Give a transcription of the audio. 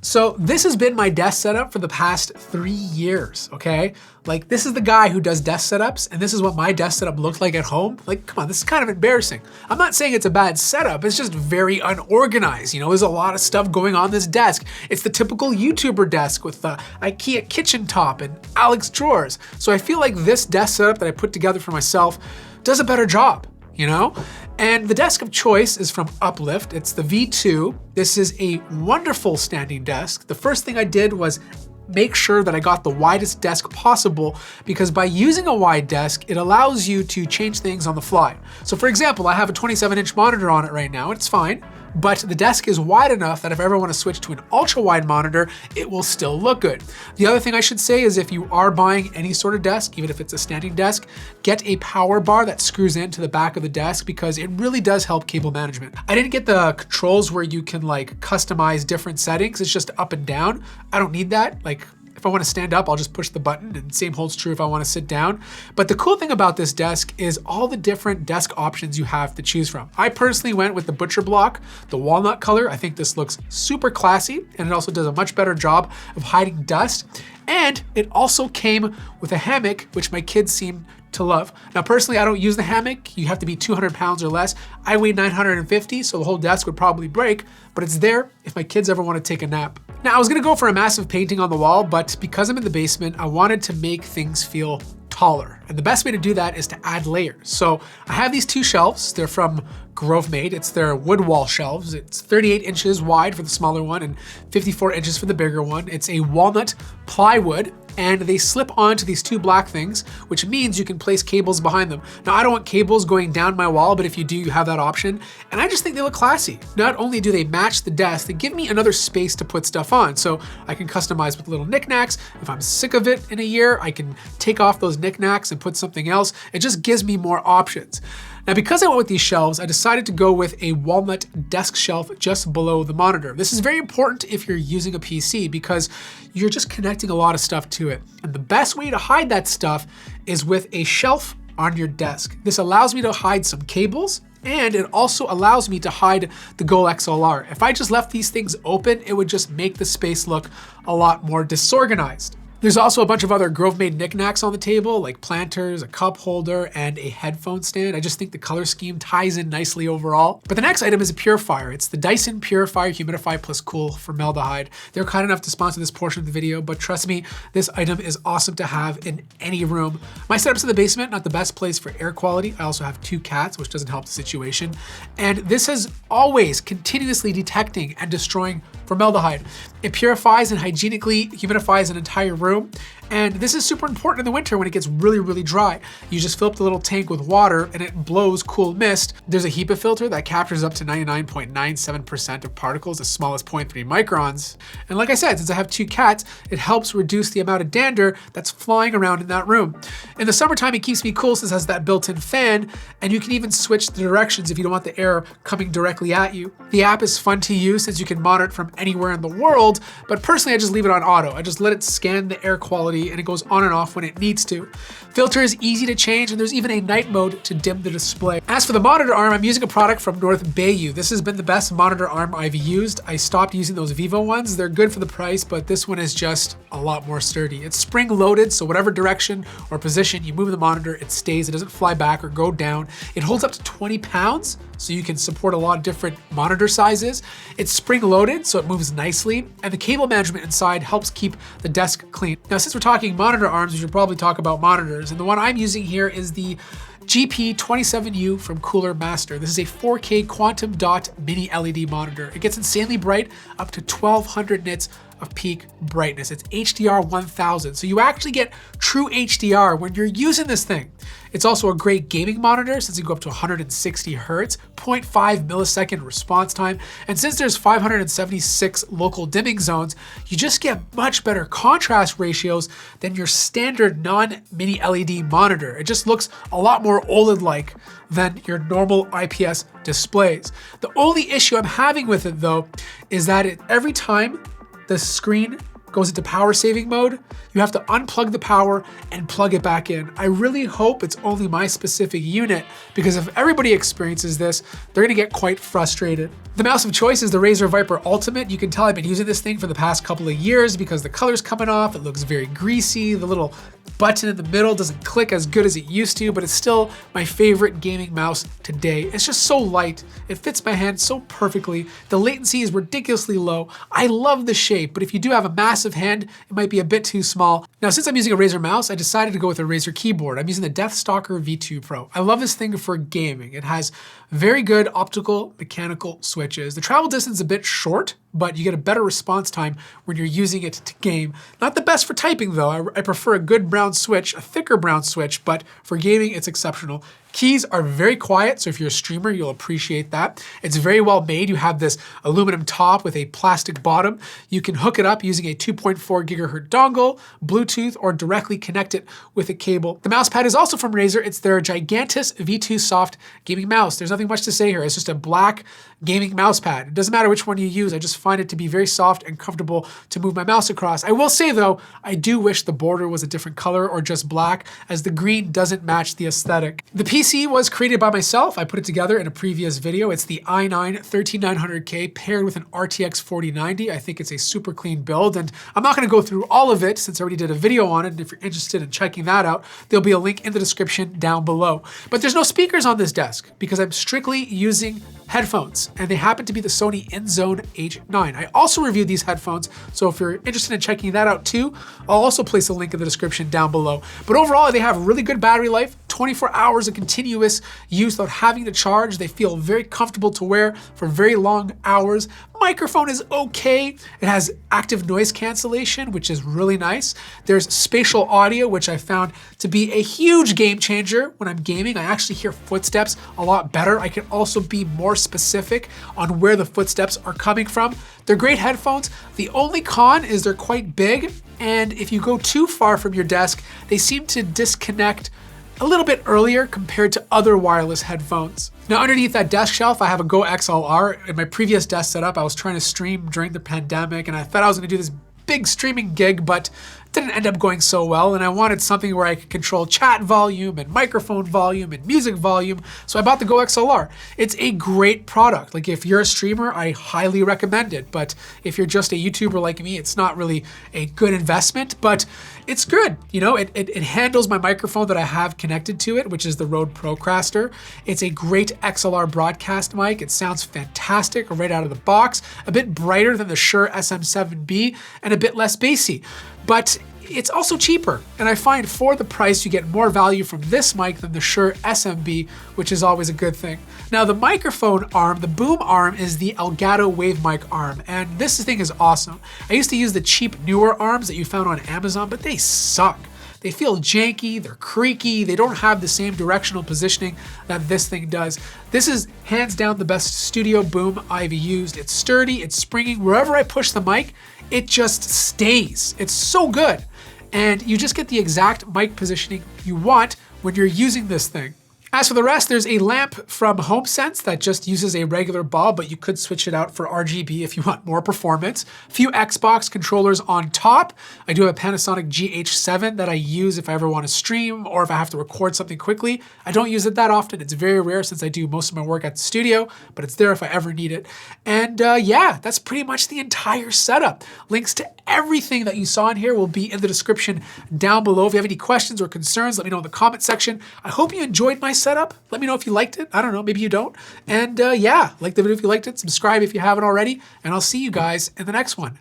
So this has been my desk setup for the past 3 years, okay? Like, this is the guy who does desk setups, and this is what my desk setup looked like at home. Like, come on, this is kind of embarrassing. I'm not saying it's a bad setup, it's just very unorganized. You know, there's a lot of stuff going on this desk. It's the typical YouTuber desk with the IKEA kitchen top and Alex drawers. So I feel like this desk setup that I put together for myself does a better job, you know? And the desk of choice is from Uplift. It's the V2. This is a wonderful standing desk. The first thing I did was make sure that I got the widest desk possible, because by using a wide desk, it allows you to change things on the fly. So for example, I have a 27-inch monitor on it right now, it's fine, but the desk is wide enough that if I ever want to switch to an ultra-wide monitor, it will still look good. The other thing I should say is if you are buying any sort of desk, even if it's a standing desk, get a power bar that screws into the back of the desk, because it really does help cable management. I didn't get the controls where you can like customize different settings. It's just up and down. I don't need that. Like, if I want to stand up, I'll just push the button, and same holds true if I want to sit down. But the cool thing about this desk is all the different desk options you have to choose from. I personally went with the butcher block, the walnut color. I think this looks super classy, and it also does a much better job of hiding dust. And it also came with a hammock, which my kids seem to love. Now, personally, I don't use the hammock. You have to be 200 pounds or less. I weigh 950, so the whole desk would probably break, but it's there if my kids ever want to take a nap. Now, I was gonna go for a massive painting on the wall, but because I'm in the basement, I wanted to make things feel taller. And the best way to do that is to add layers. So I have these 2 shelves. They're from Grove Made. It's their wood wall shelves. It's 38 inches wide for the smaller one and 54 inches for the bigger one. It's a walnut plywood, and they slip onto these 2 black things, which means you can place cables behind them. Now, I don't want cables going down my wall, but if you do, you have that option. And I just think they look classy. Not only do they match the desk, they give me another space to put stuff on. So I can customize with little knickknacks. If I'm sick of it in a year, I can take off those knickknacks and put something else. It just gives me more options. Now, because I went with these shelves, I decided to go with a walnut desk shelf just below the monitor. This is very important if you're using a PC, because you're just connecting a lot of stuff to it. And the best way to hide that stuff is with a shelf on your desk. This allows me to hide some cables, and it also allows me to hide the Go XLR. If I just left these things open, it would just make the space look a lot more disorganized. There's also a bunch of other Grove Made knickknacks on the table, like planters, a cup holder, and a headphone stand. I just think the color scheme ties in nicely overall. But the next item is a Purifier. It's the Dyson Purifier Humidify Plus Cool Formaldehyde. They're kind enough to sponsor this portion of the video, but trust me, this item is awesome to have in any room. My setup's in the basement, not the best place for air quality. I also have 2 cats, which doesn't help the situation. And this is always continuously detecting and destroying formaldehyde. It purifies and hygienically humidifies an entire room. And this is super important in the winter when it gets really, really dry. You just fill up the little tank with water and it blows cool mist. There's a HEPA filter that captures up to 99.97% of particles as small as 0.3 microns. And like I said, since I have 2 cats, it helps reduce the amount of dander that's flying around in that room. In the summertime, it keeps me cool since it has that built-in fan, and you can even switch the directions if you don't want the air coming directly at you. The app is fun to use since you can monitor it from anywhere in the world, but personally, I just leave it on auto. I just let it scan the air quality and it goes on and off when it needs to. Filter is easy to change, and there's even a night mode to dim the display. As for the monitor arm, I'm using a product from North Bayou. This has been the best monitor arm I've used. I stopped using those Vivo ones. They're good for the price, but this one is just a lot more sturdy. It's spring loaded, so whatever direction or position you move the monitor, it stays. It doesn't fly back or go down. It holds up to 20 pounds, so you can support a lot of different monitor sizes. It's spring loaded, so it moves nicely, and the cable management inside helps keep the desk clean. Now, since we're talking monitor arms, we should probably talk about monitors, and the one I'm using here is the GP27U from Cooler Master. This is a 4K quantum dot mini LED monitor. It gets insanely bright, up to 1200 nits of peak brightness. It's HDR 1000, so you actually get true HDR when you're using this thing. It's also a great gaming monitor since you go up to 160 hertz, 0.5 millisecond response time, and since there's 576 local dimming zones, you just get much better contrast ratios than your standard non-mini LED monitor. It just looks a lot more OLED-like than your normal IPS displays. The only issue I'm having with it though is that every time the screen goes into power saving mode, you have to unplug the power and plug it back in. I really hope it's only my specific unit, because if everybody experiences this, they're gonna get quite frustrated. The mouse of choice is the Razer Viper Ultimate. You can tell I've been using this thing for the past couple of years because the color's coming off, it looks very greasy, the little button in the middle doesn't click as good as it used to, but it's still my favorite gaming mouse today. It's just so light, it fits my hand so perfectly, the latency is ridiculously low. I love the shape, but if you do have a massive hand, it might be a bit too small. Now, since I'm using a Razer mouse, I decided to go with a Razer keyboard. I'm using the Deathstalker V2 Pro. I love this thing for gaming. It has very good optical mechanical switches. The travel distance is a bit short, but you get a better response time when you're using it to game. Not the best for typing though. I prefer a good brown switch, a thicker brown switch, but for gaming, it's exceptional. Keys are very quiet, so if you're a streamer, you'll appreciate that. It's very well made. You have this aluminum top with a plastic bottom. You can hook it up using a 2.4 gigahertz dongle, Bluetooth, or directly connect it with a cable. The mouse pad is also from Razer. It's their Gigantus V2 Soft gaming mouse. There's nothing much to say here. It's just a black gaming mouse pad. It doesn't matter which one you use. I just find it to be very soft and comfortable to move my mouse across. I will say though, I do wish the border was a different color or just black, as the green doesn't match the aesthetic. The PC was created by myself. I put it together in a previous video. It's the i9 13900K paired with an RTX 4090. I think it's a super clean build, and I'm not gonna go through all of it since I already did a video on it, and if you're interested in checking that out, there'll be a link in the description down below. But there's no speakers on this desk because I'm strictly using headphones, and they happen to be the Sony InZone H9. I also reviewed these headphones, so if you're interested in checking that out too, I'll also place a link in the description down below. But overall, they have really good battery life, 24 hours of continuous use without having to charge. They feel very comfortable to wear for very long hours. Microphone is okay. It has active noise cancellation, which is really nice. There's spatial audio, which I found to be a huge game changer when I'm gaming. I actually hear footsteps a lot better. I can also be more specific on where the footsteps are coming from. They're great headphones. The only con is they're quite big, and if you go too far from your desk, they seem to disconnect a little bit earlier compared to other wireless headphones. Now, underneath that desk shelf, I have a Go XLR. In my previous desk setup, I was trying to stream during the pandemic, and I thought I was gonna do this big streaming gig, but didn't end up going so well, and I wanted something where I could control chat volume and microphone volume and music volume, so I bought the Go XLR. It's a great product. Like, if you're a streamer, I highly recommend it, but if you're just a YouTuber like me, it's not really a good investment, but it's good. You know, it handles my microphone that I have connected to it, which is the Rode Procaster. It's a great XLR broadcast mic. It sounds fantastic right out of the box, a bit brighter than the Shure SM7B and a bit less bassy. But it's also cheaper, and I find for the price you get more value from this mic than the Shure SMB, which is always a good thing. Now, the microphone arm, the boom arm, is the Elgato Wave Mic arm, and this thing is awesome. I used to use the cheap newer arms that you found on Amazon, but they suck. They feel janky, they're creaky, they don't have the same directional positioning that this thing does. This is hands down the best studio boom I've used. It's sturdy, it's springing. Wherever I push the mic, it just stays. It's so good. And you just get the exact mic positioning you want when you're using this thing. As for the rest, there's a lamp from HomeSense that just uses a regular bulb, but you could switch it out for RGB if you want more performance. A few Xbox controllers on top. I do have a Panasonic GH7 that I use if I ever want to stream or if I have to record something quickly. I don't use it that often. It's very rare since I do most of my work at the studio, but it's there if I ever need it. And yeah, that's pretty much the entire setup. Links to everything that you saw in here will be in the description down below. If you have any questions or concerns, let me know in the comment section. I hope you enjoyed my setup. Let me know if you liked it. I don't know, maybe you don't. And yeah, like the video if you liked it, subscribe if you haven't already, and I'll see you guys in the next one.